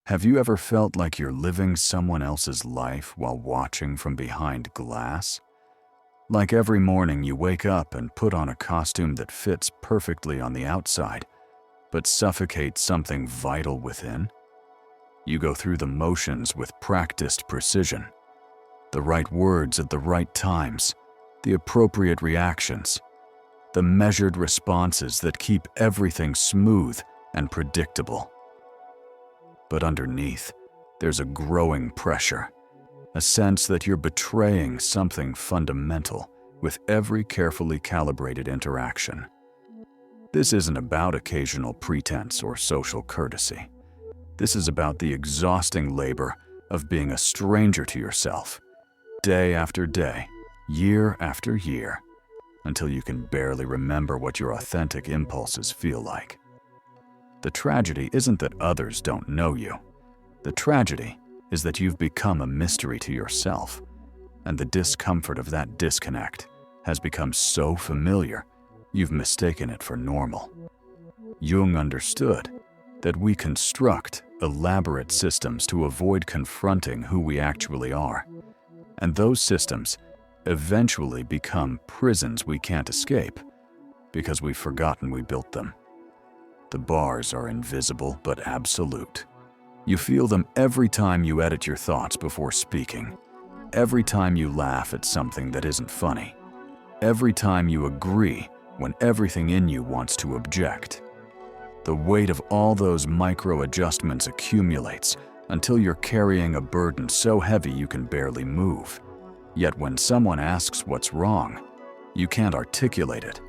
Have you ever felt like you're living someone else's life while watching from behind glass? Like every morning you wake up and put on a costume that fits perfectly on the outside, but suffocates something vital within? You go through the motions with practiced precision, the right words at the right times, the appropriate reactions, the measured responses that keep everything smooth and predictable. But underneath, there's a growing pressure, a sense that you're betraying something fundamental with every carefully calibrated interaction. This isn't about occasional pretense or social courtesy. This is about the exhausting labor of being a stranger to yourself, day after day, year after year, until you can barely remember what your authentic impulses feel like. The tragedy isn't that others don't know you. The tragedy is that you've become a mystery to yourself, and the discomfort of that disconnect has become so familiar, you've mistaken it for normal. Jung understood that we construct elaborate systems to avoid confronting who we actually are, and those systems eventually become prisons we can't escape because we've forgotten we built them. The bars are invisible but absolute. You feel them every time you edit your thoughts before speaking, every time you laugh at something that isn't funny, every time you agree when everything in you wants to object. The weight of all those micro-adjustments accumulates until you're carrying a burden so heavy you can barely move. Yet when someone asks what's wrong, you can't articulate it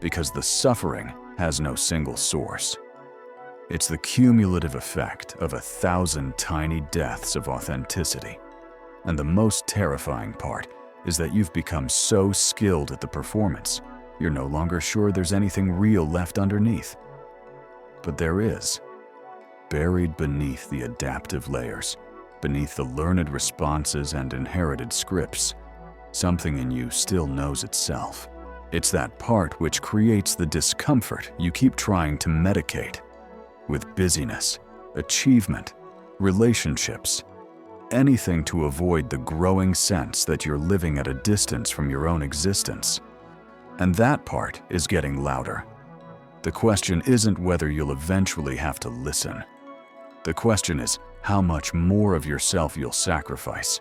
because the suffering has no single source. It's the cumulative effect of 1,000 tiny deaths of authenticity. And the most terrifying part is that you've become so skilled at the performance, you're no longer sure there's anything real left underneath. But there is. Buried beneath the adaptive layers, beneath the learned responses and inherited scripts, something in you still knows itself. It's that part which creates the discomfort you keep trying to medicate with busyness, achievement, relationships, anything to avoid the growing sense that you're living at a distance from your own existence. And that part is getting louder. The question isn't whether you'll eventually have to listen. The question is how much more of yourself you'll sacrifice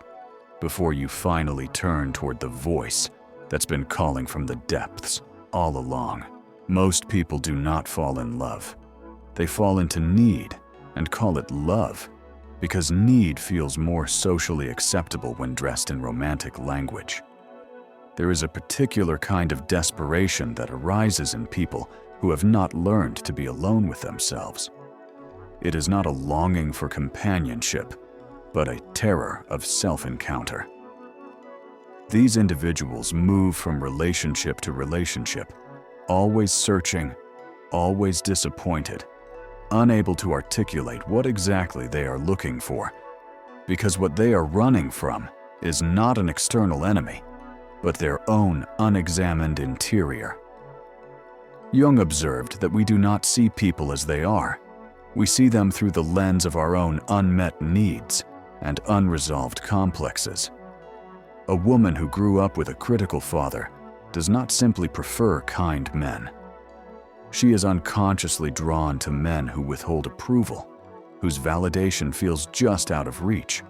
before you finally turn toward the voice that's been calling from the depths all along. Most people do not fall in love. They fall into need and call it love because need feels more socially acceptable when dressed in romantic language. There is a particular kind of desperation that arises in people who have not learned to be alone with themselves. It is not a longing for companionship, but a terror of self-encounter. These individuals move from relationship to relationship, always searching, always disappointed, unable to articulate what exactly they are looking for, because what they are running from is not an external enemy, but their own unexamined interior. Jung observed that we do not see people as they are. We see them through the lens of our own unmet needs and unresolved complexes. A woman who grew up with a critical father does not simply prefer kind men. She is unconsciously drawn to men who withhold approval, whose validation feels just out of reach,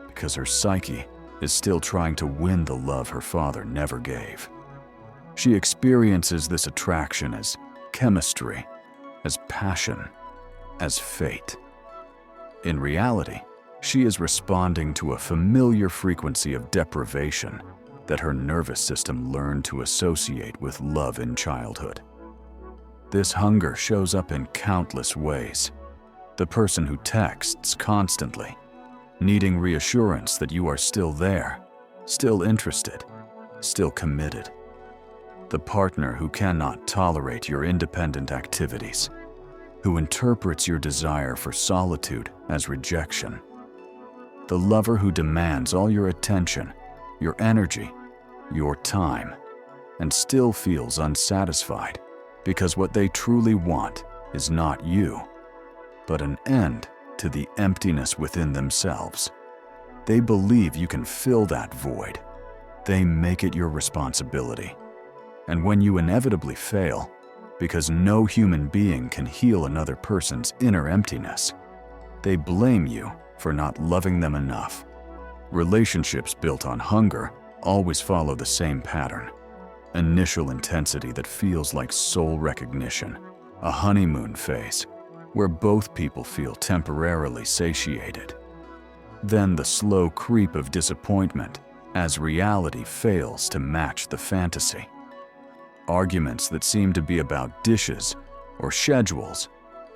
because her psyche is still trying to win the love her father never gave. She experiences this attraction as chemistry, as passion, as fate. In reality, she is responding to a familiar frequency of deprivation that her nervous system learned to associate with love in childhood. This hunger shows up in countless ways. The person who texts constantly, needing reassurance that you are still there, still interested, still committed. The partner who cannot tolerate your independent activities, who interprets your desire for solitude as rejection. The lover who demands all your attention, your energy, your time, and still feels unsatisfied because what they truly want is not you, but an end to the emptiness within themselves. They believe you can fill that void. They make it your responsibility. And when you inevitably fail, because no human being can heal another person's inner emptiness, they blame you for not loving them enough. Relationships built on hunger always follow the same pattern. Initial intensity that feels like soul recognition, a honeymoon phase where both people feel temporarily satiated. Then the slow creep of disappointment as reality fails to match the fantasy. Arguments that seem to be about dishes or schedules,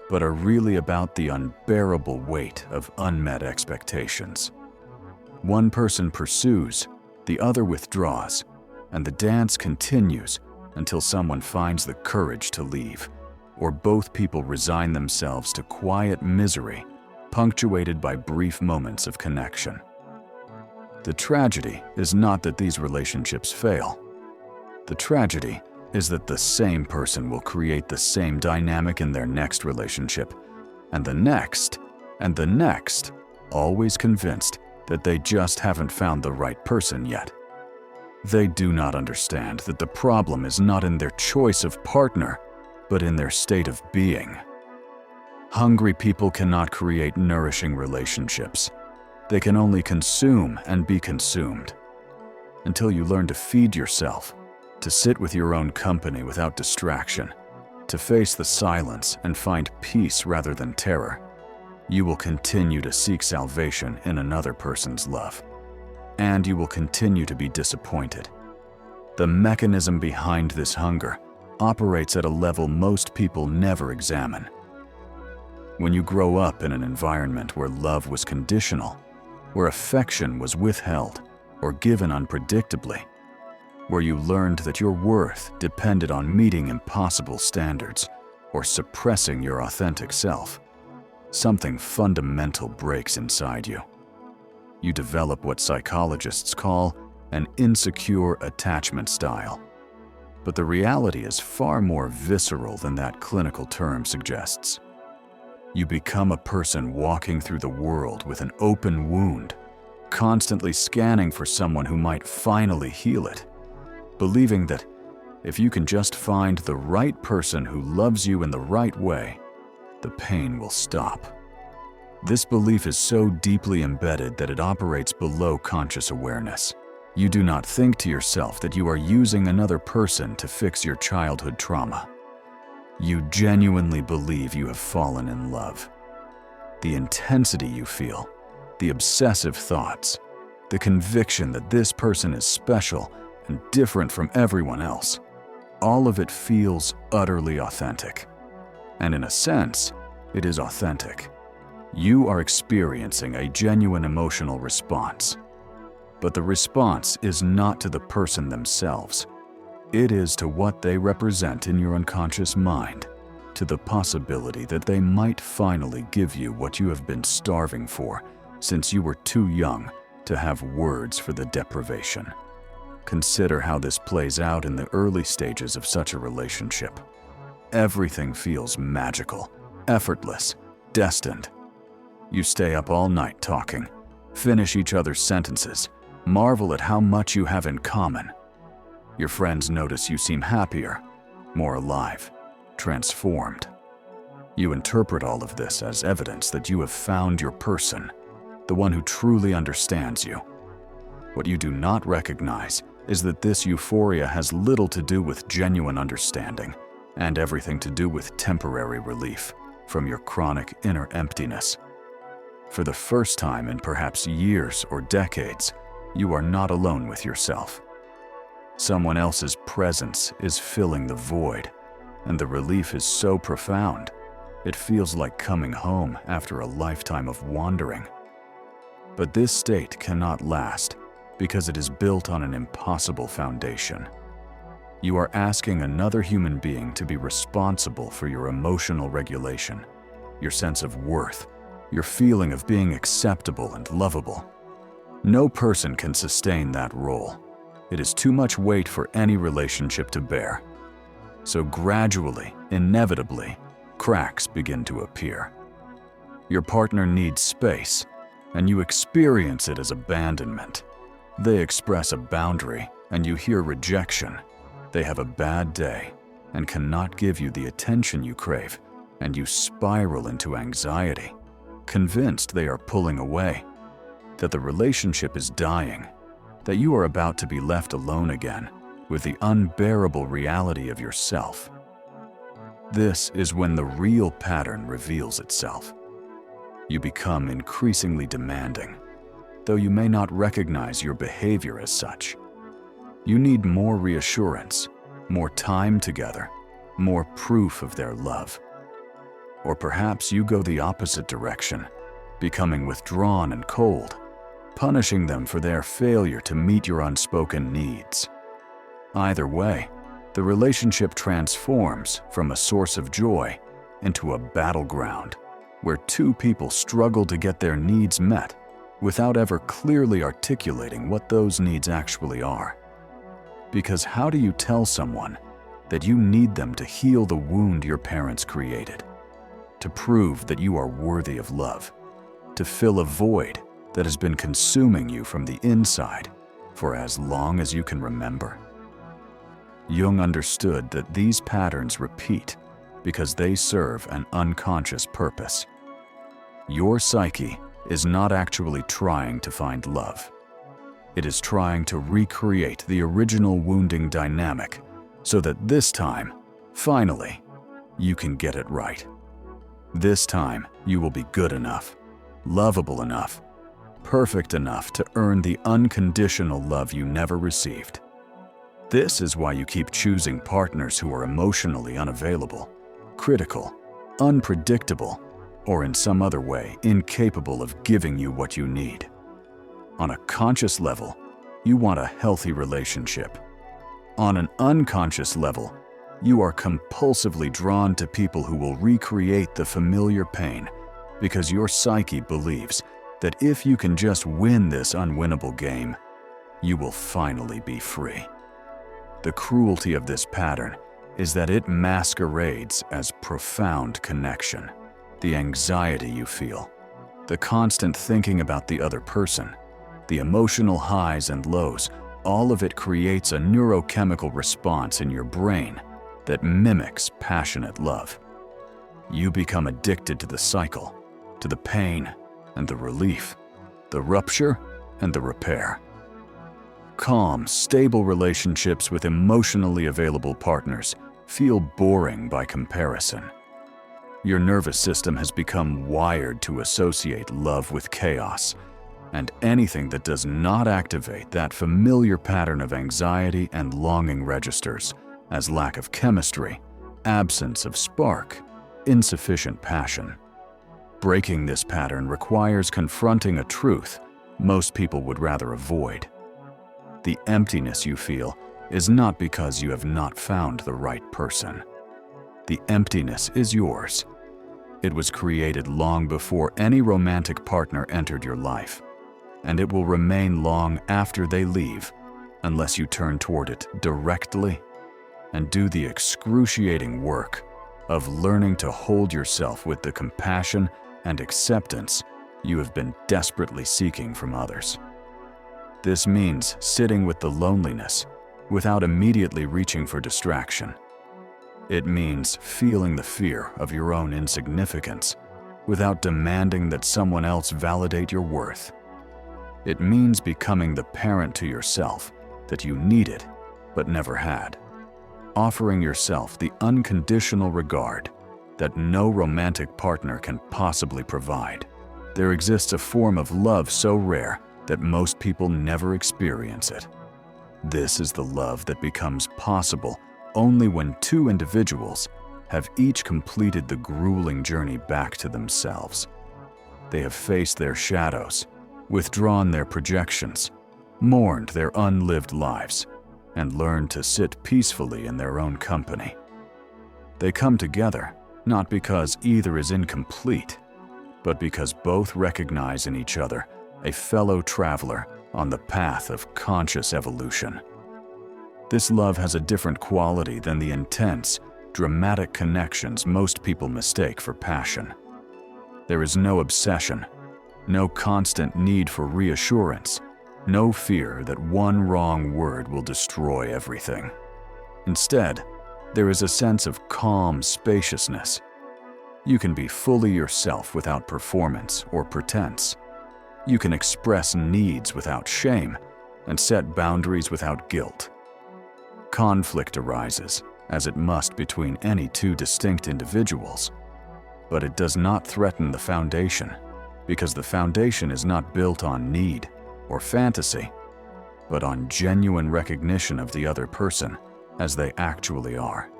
but are really about the unbearable weight of unmet expectations. One person pursues, the other withdraws, and the dance continues until someone finds the courage to leave, or both people resign themselves to quiet misery, punctuated by brief moments of connection. The tragedy is not that these relationships fail. The tragedy is that the same person will create the same dynamic in their next relationship, and the next, always convinced that they just haven't found the right person yet. They do not understand that the problem is not in their choice of partner, but in their state of being. Hungry people cannot create nourishing relationships. They can only consume and be consumed. Until you learn to feed yourself, to sit with your own company without distraction, to face the silence and find peace rather than terror, you will continue to seek salvation in another person's love. And you will continue to be disappointed. The mechanism behind this hunger operates at a level most people never examine. When you grow up in an environment where love was conditional, where affection was withheld or given unpredictably, where you learned that your worth depended on meeting impossible standards or suppressing your authentic self, something fundamental breaks inside you. You develop what psychologists call an insecure attachment style. But the reality is far more visceral than that clinical term suggests. You become a person walking through the world with an open wound, constantly scanning for someone who might finally heal it, believing that if you can just find the right person who loves you in the right way, the pain will stop. This belief is so deeply embedded that it operates below conscious awareness. You do not think to yourself that you are using another person to fix your childhood trauma. You genuinely believe you have fallen in love. The intensity you feel, the obsessive thoughts, the conviction that this person is special and different from everyone else, all of it feels utterly authentic. And in a sense, it is authentic. You are experiencing a genuine emotional response. But the response is not to the person themselves. It is to what they represent in your unconscious mind, to the possibility that they might finally give you what you have been starving for since you were too young to have words for the deprivation. Consider how this plays out in the early stages of such a relationship. Everything feels magical, effortless, destined. You stay up all night talking, finish each other's sentences, marvel at how much you have in common. Your friends notice you seem happier, more alive, transformed. You interpret all of this as evidence that you have found your person, the one who truly understands you. What you do not recognize is that this euphoria has little to do with genuine understanding and everything to do with temporary relief from your chronic inner emptiness. For the first time in perhaps years or decades, you are not alone with yourself. Someone else's presence is filling the void, and the relief is so profound, it feels like coming home after a lifetime of wandering. But this state cannot last because it is built on an impossible foundation. You are asking another human being to be responsible for your emotional regulation, your sense of worth, your feeling of being acceptable and lovable. No person can sustain that role. It is too much weight for any relationship to bear. So gradually, inevitably, cracks begin to appear. Your partner needs space, and you experience it as abandonment. They express a boundary, and you hear rejection. They have a bad day and cannot give you the attention you crave, and you spiral into anxiety, convinced they are pulling away, that the relationship is dying, that you are about to be left alone again with the unbearable reality of yourself. This is when the real pattern reveals itself. You become increasingly demanding, though you may not recognize your behavior as such. You need more reassurance, more time together, more proof of their love. Or perhaps you go the opposite direction, becoming withdrawn and cold, punishing them for their failure to meet your unspoken needs. Either way, the relationship transforms from a source of joy into a battleground where two people struggle to get their needs met without ever clearly articulating what those needs actually are. Because how do you tell someone that you need them to heal the wound your parents created, to prove that you are worthy of love, to fill a void that has been consuming you from the inside for as long as you can remember? Jung understood that these patterns repeat because they serve an unconscious purpose. Your psyche is not actually trying to find love. It is trying to recreate the original wounding dynamic so that this time, finally, you can get it right. This time, you will be good enough, lovable enough, perfect enough to earn the unconditional love you never received. This is why you keep choosing partners who are emotionally unavailable, critical, unpredictable, or in some other way incapable of giving you what you need. On a conscious level, you want a healthy relationship. On an unconscious level, you are compulsively drawn to people who will recreate the familiar pain because your psyche believes that if you can just win this unwinnable game, you will finally be free. The cruelty of this pattern is that it masquerades as profound connection. The anxiety you feel, the constant thinking about the other person, the emotional highs and lows, all of it creates a neurochemical response in your brain that mimics passionate love. You become addicted to the cycle, to the pain and the relief, the rupture and the repair. Calm, stable relationships with emotionally available partners feel boring by comparison. Your nervous system has become wired to associate love with chaos, and anything that does not activate that familiar pattern of anxiety and longing registers as lack of chemistry, absence of spark, insufficient passion. Breaking this pattern requires confronting a truth most people would rather avoid. The emptiness you feel is not because you have not found the right person. The emptiness is yours. It was created long before any romantic partner entered your life, and it will remain long after they leave unless you turn toward it directly and do the excruciating work of learning to hold yourself with the compassion and acceptance you have been desperately seeking from others. This means sitting with the loneliness without immediately reaching for distraction. It means feeling the fear of your own insignificance without demanding that someone else validate your worth. It means becoming the parent to yourself that you needed but never had, offering yourself the unconditional regard that no romantic partner can possibly provide. There exists a form of love so rare that most people never experience it. This is the love that becomes possible only when two individuals have each completed the grueling journey back to themselves. They have faced their shadows, withdrawn their projections, mourned their unlived lives, and learned to sit peacefully in their own company. They come together not because either is incomplete, but because both recognize in each other a fellow traveler on the path of conscious evolution. This love has a different quality than the intense, dramatic connections most people mistake for passion. There is no obsession, no constant need for reassurance, no fear that one wrong word will destroy everything. Instead, there is a sense of calm spaciousness. You can be fully yourself without performance or pretense. You can express needs without shame and set boundaries without guilt. Conflict arises, as it must between any two distinct individuals, but it does not threaten the foundation, because the foundation is not built on need or fantasy, but on genuine recognition of the other person as they actually are.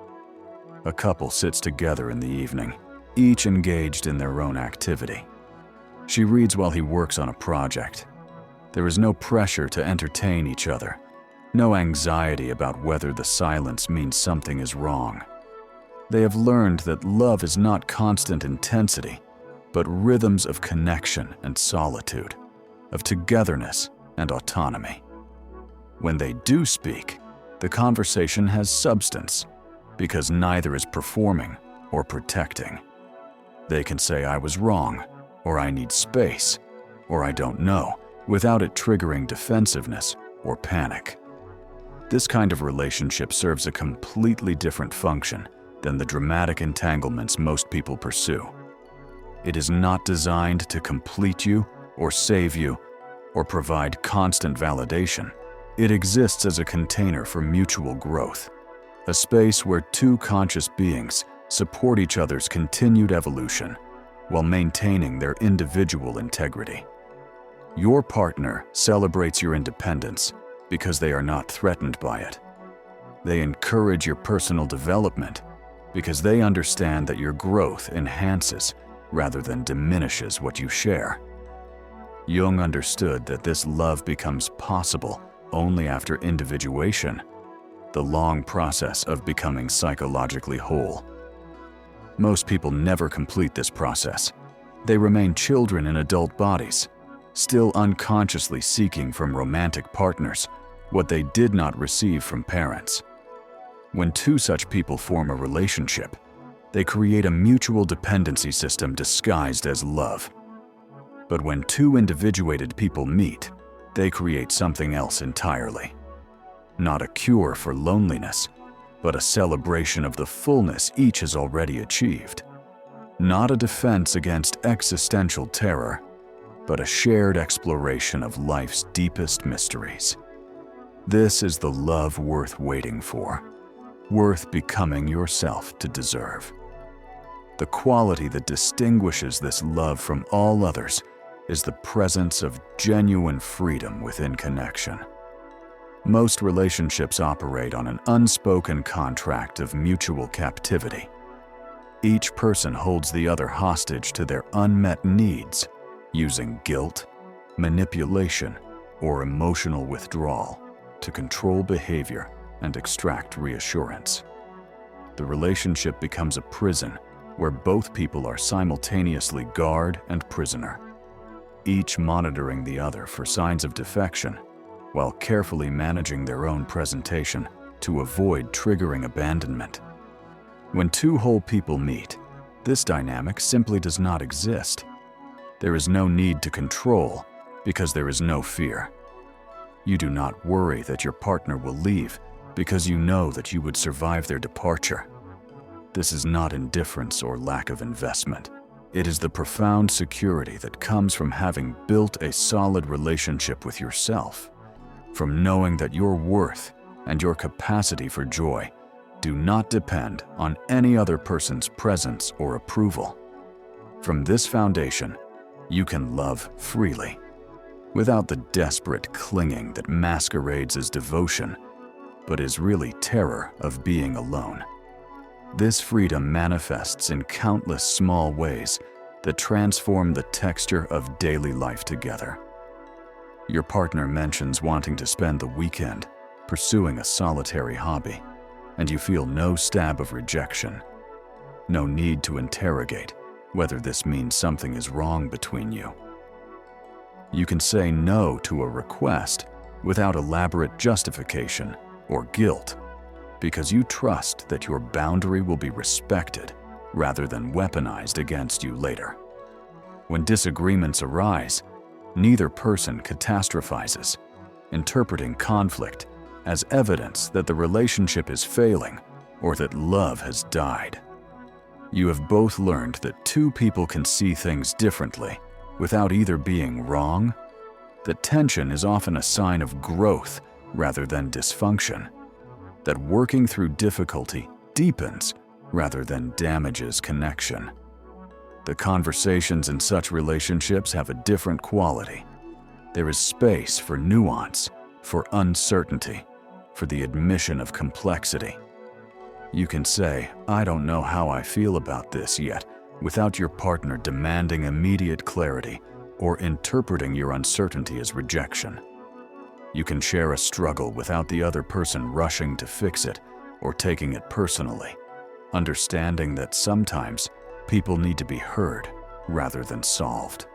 A couple sits together in the evening, each engaged in their own activity. She reads while he works on a project. There is no pressure to entertain each other, no anxiety about whether the silence means something is wrong. They have learned that love is not constant intensity, but rhythms of connection and solitude, of togetherness and autonomy. When they do speak, the conversation has substance, because neither is performing or protecting. They can say, "I was wrong," or "I need space," or "I don't know," without it triggering defensiveness or panic. This kind of relationship serves a completely different function than the dramatic entanglements most people pursue. It is not designed to complete you or save you or provide constant validation. It exists as a container for mutual growth, a space where two conscious beings support each other's continued evolution while maintaining their individual integrity. Your partner celebrates your independence because they are not threatened by it. They encourage your personal development because they understand that your growth enhances rather than diminishes what you share. Jung understood that this love becomes possible only after individuation, the long process of becoming psychologically whole. Most people never complete this process. They remain children in adult bodies, still unconsciously seeking from romantic partners what they did not receive from parents. When two such people form a relationship, they create a mutual dependency system disguised as love. But when two individuated people meet, they create something else entirely. Not a cure for loneliness, but a celebration of the fullness each has already achieved. Not a defense against existential terror, but a shared exploration of life's deepest mysteries. This is the love worth waiting for, worth becoming yourself to deserve. The quality that distinguishes this love from all others is the presence of genuine freedom within connection. Most relationships operate on an unspoken contract of mutual captivity. Each person holds the other hostage to their unmet needs, using guilt, manipulation, or emotional withdrawal to control behavior and extract reassurance. The relationship becomes a prison where both people are simultaneously guard and prisoner, each monitoring the other for signs of defection while carefully managing their own presentation to avoid triggering abandonment. When two whole people meet, this dynamic simply does not exist. There is no need to control because there is no fear. You do not worry that your partner will leave because you know that you would survive their departure. This is not indifference or lack of investment. It is the profound security that comes from having built a solid relationship with yourself, from knowing that your worth and your capacity for joy do not depend on any other person's presence or approval. From this foundation, you can love freely, without the desperate clinging that masquerades as devotion, but is really terror of being alone. This freedom manifests in countless small ways that transform the texture of daily life together. Your partner mentions wanting to spend the weekend pursuing a solitary hobby, and you feel no stab of rejection, no need to interrogate whether this means something is wrong between you. You can say no to a request without elaborate justification or guilt, because you trust that your boundary will be respected rather than weaponized against you later. When disagreements arise, neither person catastrophizes, interpreting conflict as evidence that the relationship is failing or that love has died. You have both learned that two people can see things differently without either being wrong, that tension is often a sign of growth rather than dysfunction, that working through difficulty deepens rather than damages connection. The conversations in such relationships have a different quality. There is space for nuance, for uncertainty, for the admission of complexity. You can say, "I don't know how I feel about this yet," without your partner demanding immediate clarity or interpreting your uncertainty as rejection. You can share a struggle without the other person rushing to fix it or taking it personally, understanding that sometimes people need to be heard rather than solved.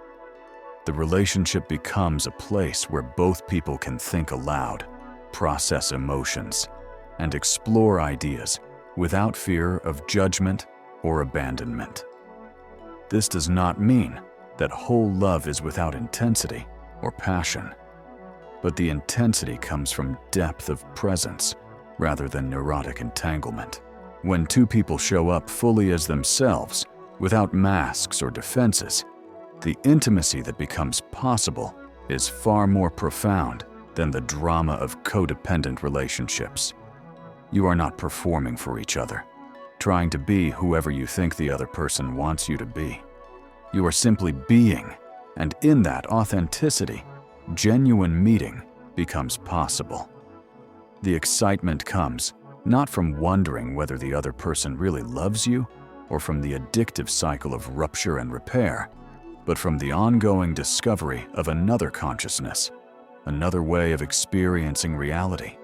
The relationship becomes a place where both people can think aloud, process emotions, and explore ideas without fear of judgment or abandonment. This does not mean that whole love is without intensity or passion, but the intensity comes from depth of presence rather than neurotic entanglement. When two people show up fully as themselves, without masks or defenses, the intimacy that becomes possible is far more profound than the drama of codependent relationships. You are not performing for each other, trying to be whoever you think the other person wants you to be. You are simply being, and in that authenticity, genuine meeting becomes possible. The excitement comes not from wondering whether the other person really loves you or from the addictive cycle of rupture and repair, but from the ongoing discovery of another consciousness, another way of experiencing reality,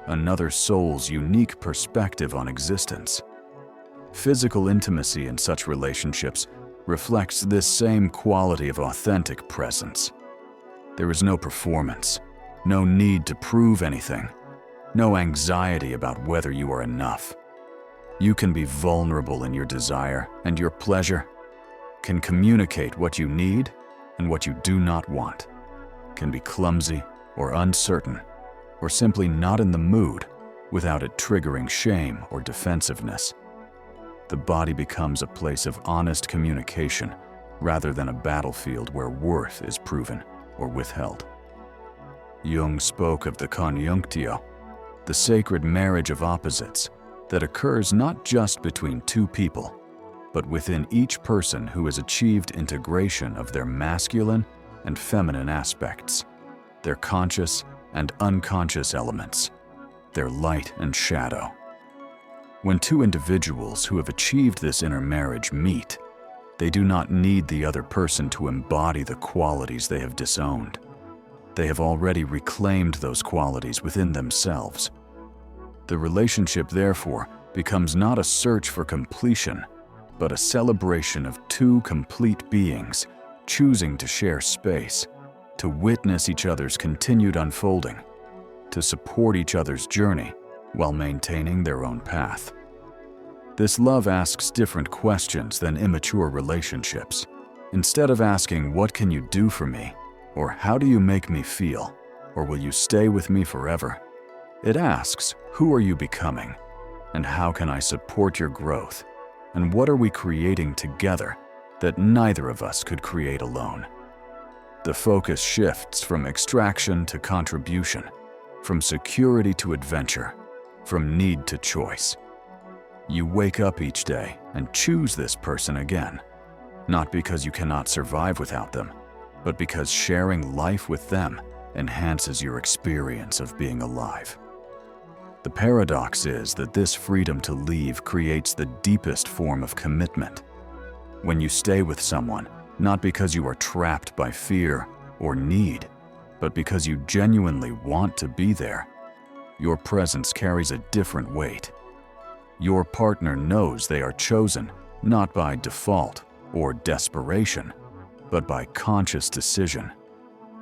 another soul's unique perspective on existence. Physical intimacy in such relationships reflects this same quality of authentic presence. There is no performance, no need to prove anything, no anxiety about whether you are enough. You can be vulnerable in your desire and your pleasure, can communicate what you need and what you do not want, can be clumsy or uncertain, or simply not in the mood without it triggering shame or defensiveness. The body becomes a place of honest communication rather than a battlefield where worth is proven or withheld. Jung spoke of the conjunctio, the sacred marriage of opposites that occurs not just between two people, but within each person who has achieved integration of their masculine and feminine aspects, their conscious and unconscious elements, their light and shadow. When two individuals who have achieved this inner marriage meet, they do not need the other person to embody the qualities they have disowned. They have already reclaimed those qualities within themselves. The relationship, therefore, becomes not a search for completion, but a celebration of two complete beings choosing to share space, to witness each other's continued unfolding, to support each other's journey while maintaining their own path. This love asks different questions than immature relationships. Instead of asking, "What can you do for me?" or "How do you make me feel?" or "Will you stay with me forever?" it asks, "Who are you becoming? And how can I support your growth? And what are we creating together that neither of us could create alone?" The focus shifts from extraction to contribution, from security to adventure, from need to choice. You wake up each day and choose this person again, not because you cannot survive without them, but because sharing life with them enhances your experience of being alive. The paradox is that this freedom to leave creates the deepest form of commitment. When you stay with someone, not because you are trapped by fear or need, but because you genuinely want to be there, your presence carries a different weight. Your partner knows they are chosen not by default or desperation, but by conscious decision.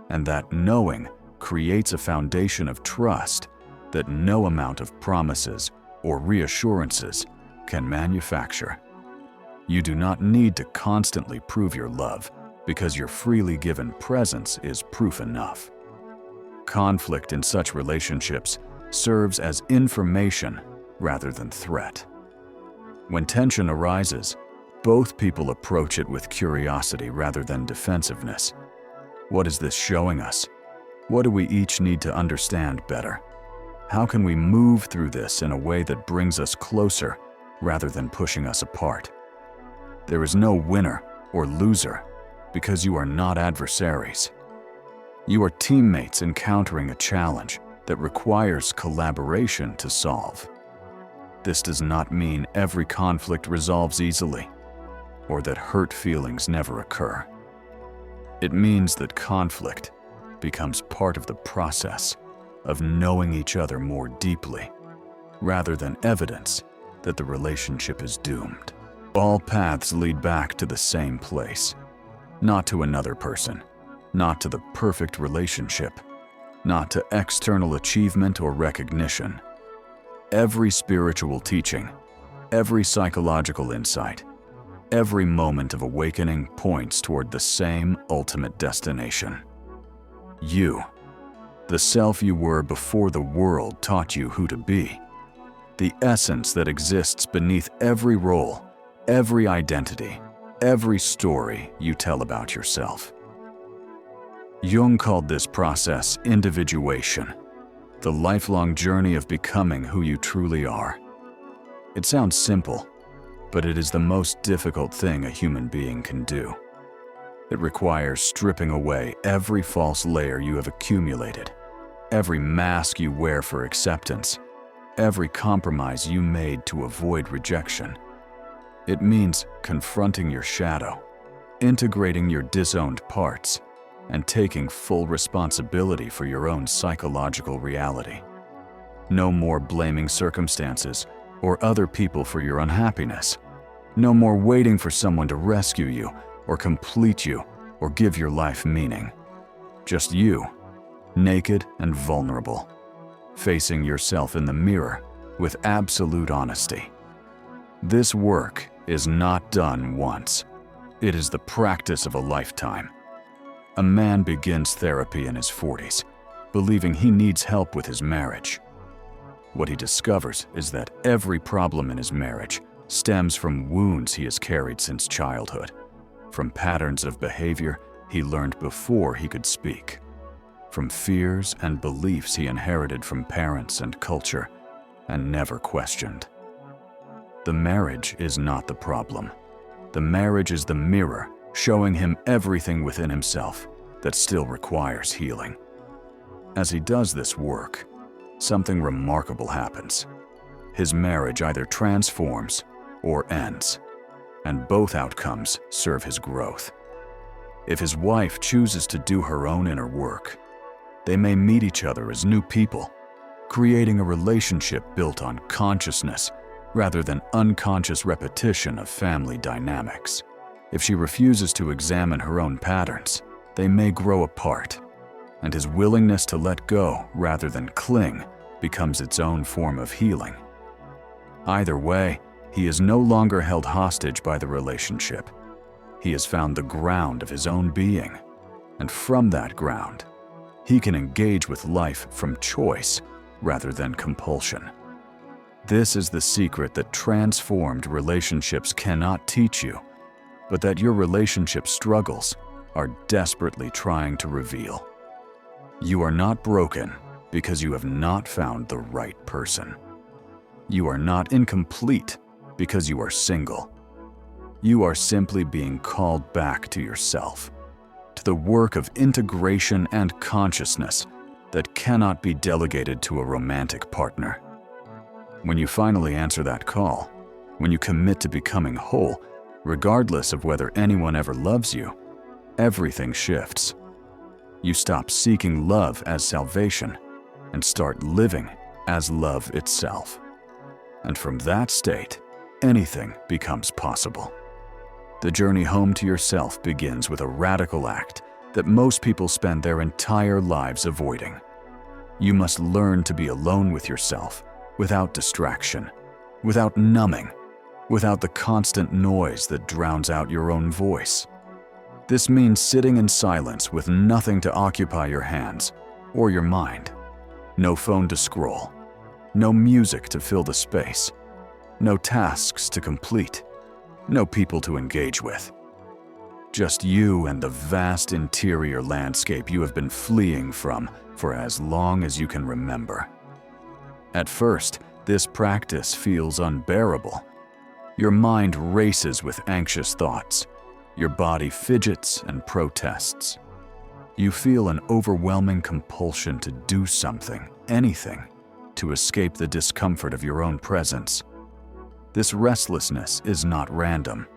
And that knowing creates a foundation of trust that no amount of promises or reassurances can manufacture. You do not need to constantly prove your love because your freely given presence is proof enough. Conflict in such relationships serves as information rather than threat. When tension arises, both people approach it with curiosity rather than defensiveness. What is this showing us? What do we each need to understand better? How can we move through this in a way that brings us closer rather than pushing us apart? There is no winner or loser because you are not adversaries. You are teammates encountering a challenge that requires collaboration to solve. This does not mean every conflict resolves easily, or that hurt feelings never occur. It means that conflict becomes part of the process of knowing each other more deeply, rather than evidence that the relationship is doomed. All paths lead back to the same place, not to another person, not to the perfect relationship, not to external achievement or recognition. Every spiritual teaching, every psychological insight, every moment of awakening points toward the same ultimate destination. You, the self you were before the world taught you who to be, the essence that exists beneath every role, every identity, every story you tell about yourself. Jung called this process individuation, the lifelong journey of becoming who you truly are. It sounds simple, but it is the most difficult thing a human being can do. It requires stripping away every false layer you have accumulated, every mask you wear for acceptance, every compromise you made to avoid rejection. It means confronting your shadow, integrating your disowned parts, and taking full responsibility for your own psychological reality. No more blaming circumstances or other people for your unhappiness. No more waiting for someone to rescue you or complete you or give your life meaning. Just you, naked and vulnerable, facing yourself in the mirror with absolute honesty. This work is not done once. It is the practice of a lifetime. A man begins therapy in his 40s, believing he needs help with his marriage. What he discovers is that every problem in his marriage stems from wounds he has carried since childhood, from patterns of behavior he learned before he could speak, from fears and beliefs he inherited from parents and culture and never questioned. The marriage is not the problem. The marriage is the mirror showing him everything within himself that still requires healing. As he does this work, something remarkable happens. His marriage either transforms or ends, and both outcomes serve his growth. If his wife chooses to do her own inner work, they may meet each other as new people, creating a relationship built on consciousness rather than unconscious repetition of family dynamics. If she refuses to examine her own patterns, they may grow apart, and his willingness to let go rather than cling becomes its own form of healing. Either way, he is no longer held hostage by the relationship. He has found the ground of his own being, and from that ground, he can engage with life from choice rather than compulsion. This is the secret that transformed relationships cannot teach you, but that your relationship struggles are desperately trying to reveal. You are not broken because you have not found the right person. You are not incomplete because you are single. You are simply being called back to yourself, to the work of integration and consciousness that cannot be delegated to a romantic partner. When you finally answer that call, when you commit to becoming whole, regardless of whether anyone ever loves you, everything shifts. You stop seeking love as salvation and start living as love itself. And from that state, anything becomes possible. The journey home to yourself begins with a radical act that most people spend their entire lives avoiding. You must learn to be alone with yourself, without distraction, without numbing, without the constant noise that drowns out your own voice. This means sitting in silence with nothing to occupy your hands or your mind. No phone to scroll, no music to fill the space, no tasks to complete, no people to engage with. Just you and the vast interior landscape you have been fleeing from for as long as you can remember. At first, this practice feels unbearable. Your mind races with anxious thoughts. Your body fidgets and protests. You feel an overwhelming compulsion to do something, anything, to escape the discomfort of your own presence. This restlessness is not random.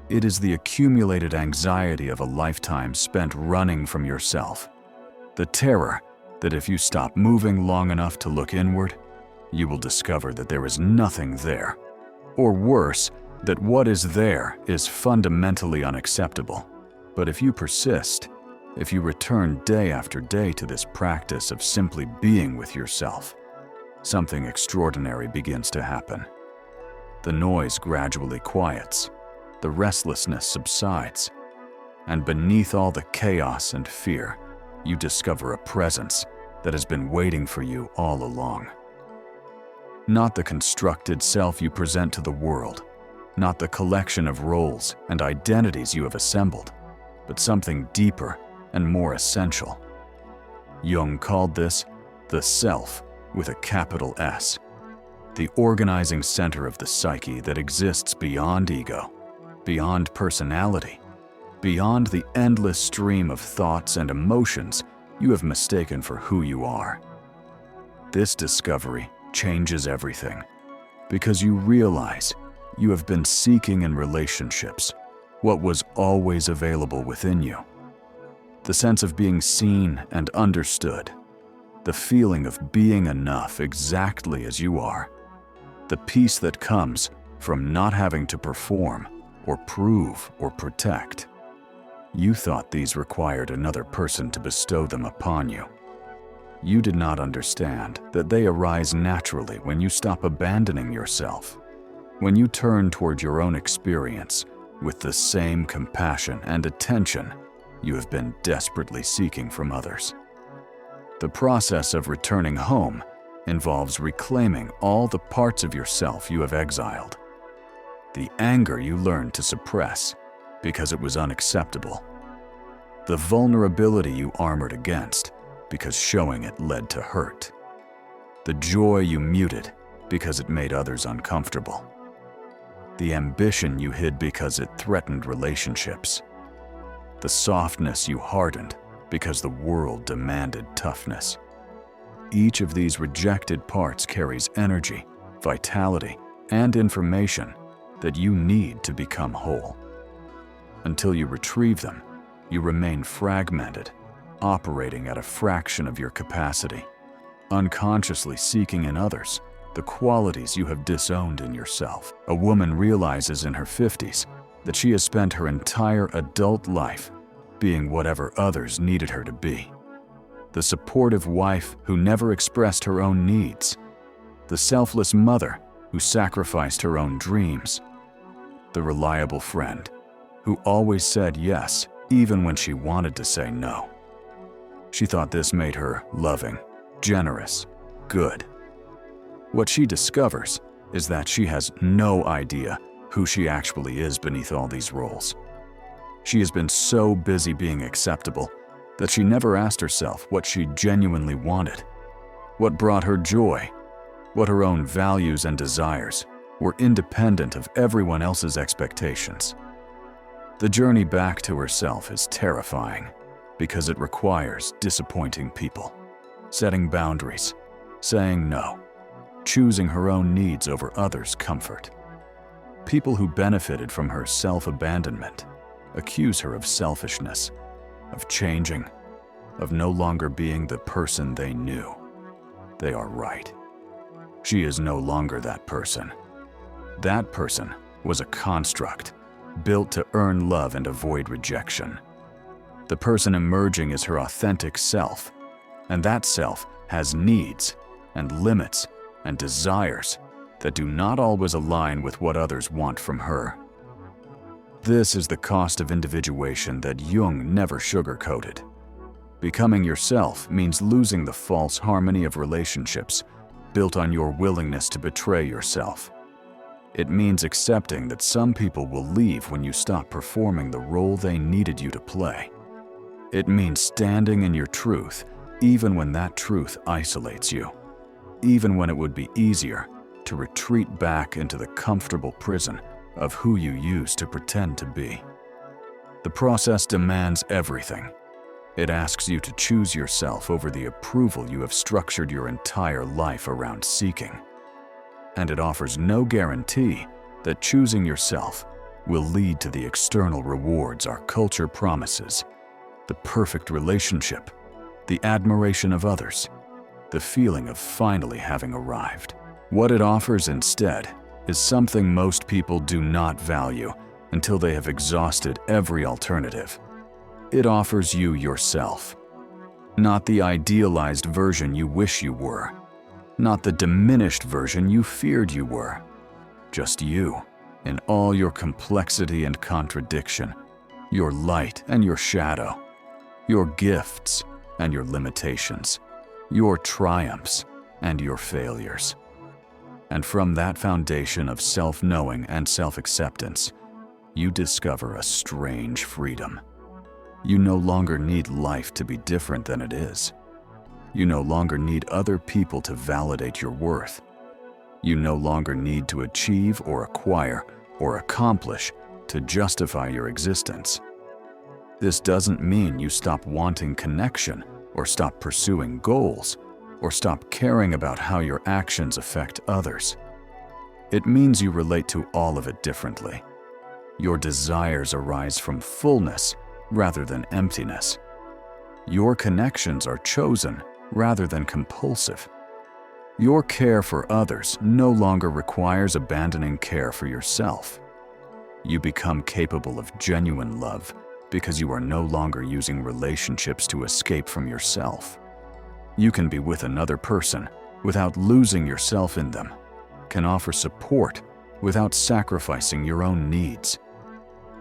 It is the accumulated anxiety of a lifetime spent running from yourself. The terror that if you stop moving long enough to look inward, you will discover that there is nothing there. Or worse, that what is there is fundamentally unacceptable. But if you persist, if you return day after day to this practice of simply being with yourself, something extraordinary begins to happen. The noise gradually quiets, the restlessness subsides, and beneath all the chaos and fear, you discover a presence that has been waiting for you all along. Not the constructed self you present to the world, not the collection of roles and identities you have assembled, but something deeper and more essential. Jung called this the self with a capital S, the organizing center of the psyche that exists beyond ego, beyond personality, beyond the endless stream of thoughts and emotions you have mistaken for who you are. This discovery changes everything, because you realize you have been seeking in relationships what was always available within you. The sense of being seen and understood, the feeling of being enough exactly as you are, the peace that comes from not having to perform or prove or protect. You thought these required another person to bestow them upon you. You did not understand that they arise naturally when you stop abandoning yourself, when you turn toward your own experience with the same compassion and attention you have been desperately seeking from others. The process of returning home involves reclaiming all the parts of yourself you have exiled. The anger you learned to suppress because it was unacceptable. The vulnerability you armored against because showing it led to hurt. The joy you muted because it made others uncomfortable. The ambition you hid because it threatened relationships. The softness you hardened because the world demanded toughness. Each of these rejected parts carries energy, vitality, and information that you need to become whole. Until you retrieve them, you remain fragmented, operating at a fraction of your capacity, unconsciously seeking in others the qualities you have disowned in yourself. A woman realizes in her 50s that she has spent her entire adult life being whatever others needed her to be. The supportive wife who never expressed her own needs, the selfless mother who sacrificed her own dreams, the reliable friend who always said yes even when she wanted to say no. She thought this made her loving, generous, good. What she discovers is that she has no idea who she actually is beneath all these roles. She has been so busy being acceptable that she never asked herself what she genuinely wanted, what brought her joy, what her own values and desires were independent of everyone else's expectations. The journey back to herself is terrifying because it requires disappointing people, setting boundaries, saying no, choosing her own needs over others' comfort. People who benefited from her self-abandonment accuse her of selfishness, of changing, of no longer being the person they knew. They are right. She is no longer that person. That person was a construct, built to earn love and avoid rejection. The person emerging is her authentic self, and that self has needs and limits and desires that do not always align with what others want from her. This is the cost of individuation that Jung never sugarcoated. Becoming yourself means losing the false harmony of relationships built on your willingness to betray yourself. It means accepting that some people will leave when you stop performing the role they needed you to play. It means standing in your truth, even when that truth isolates you, even when it would be easier to retreat back into the comfortable prison of who you used to pretend to be. The process demands everything. It asks you to choose yourself over the approval you have structured your entire life around seeking. And it offers no guarantee that choosing yourself will lead to the external rewards our culture promises: the perfect relationship, the admiration of others, the feeling of finally having arrived. What it offers instead is something most people do not value until they have exhausted every alternative. It offers you yourself. Not the idealized version you wish you were. Not the diminished version you feared you were. Just you, in all your complexity and contradiction, your light and your shadow, your gifts and your limitations, your triumphs and your failures. And from that foundation of self-knowing and self-acceptance, you discover a strange freedom. You no longer need life to be different than it is. You no longer need other people to validate your worth. You no longer need to achieve or acquire or accomplish to justify your existence. This doesn't mean you stop wanting connection or stop pursuing goals or stop caring about how your actions affect others. It means you relate to all of it differently. Your desires arise from fullness rather than emptiness. Your connections are chosen rather than compulsive. Your care for others no longer requires abandoning care for yourself. You become capable of genuine love because you are no longer using relationships to escape from yourself. You can be with another person without losing yourself in them, can offer support without sacrificing your own needs,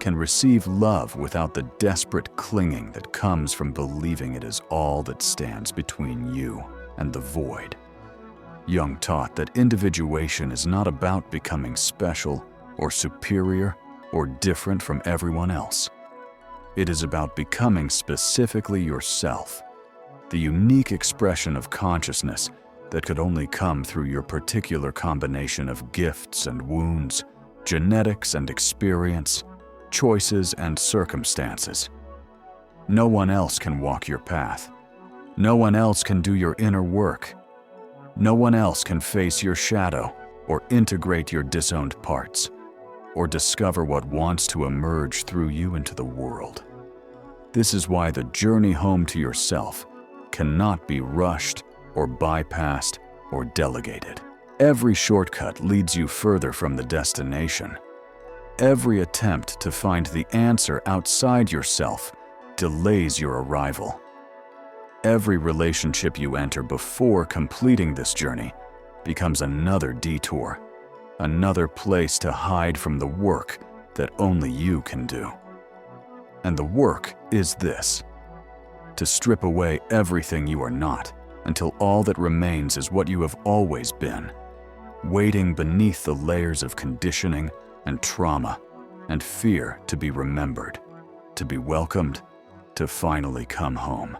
can receive love without the desperate clinging that comes from believing it is all that stands between you and the void. Jung taught that individuation is not about becoming special or superior or different from everyone else. It is about becoming specifically yourself, the unique expression of consciousness that could only come through your particular combination of gifts and wounds, genetics and experience, choices and circumstances. No one else can walk your path. No one else can do your inner work. No one else can face your shadow or integrate your disowned parts or discover what wants to emerge through you into the world. This is why the journey home to yourself cannot be rushed or bypassed or delegated. Every shortcut leads you further from the destination. Every attempt to find the answer outside yourself delays your arrival. Every relationship you enter before completing this journey becomes another detour, another place to hide from the work that only you can do. And the work is this: to strip away everything you are not until all that remains is what you have always been, waiting beneath the layers of conditioning and trauma and fear to be remembered, to be welcomed, to finally come home.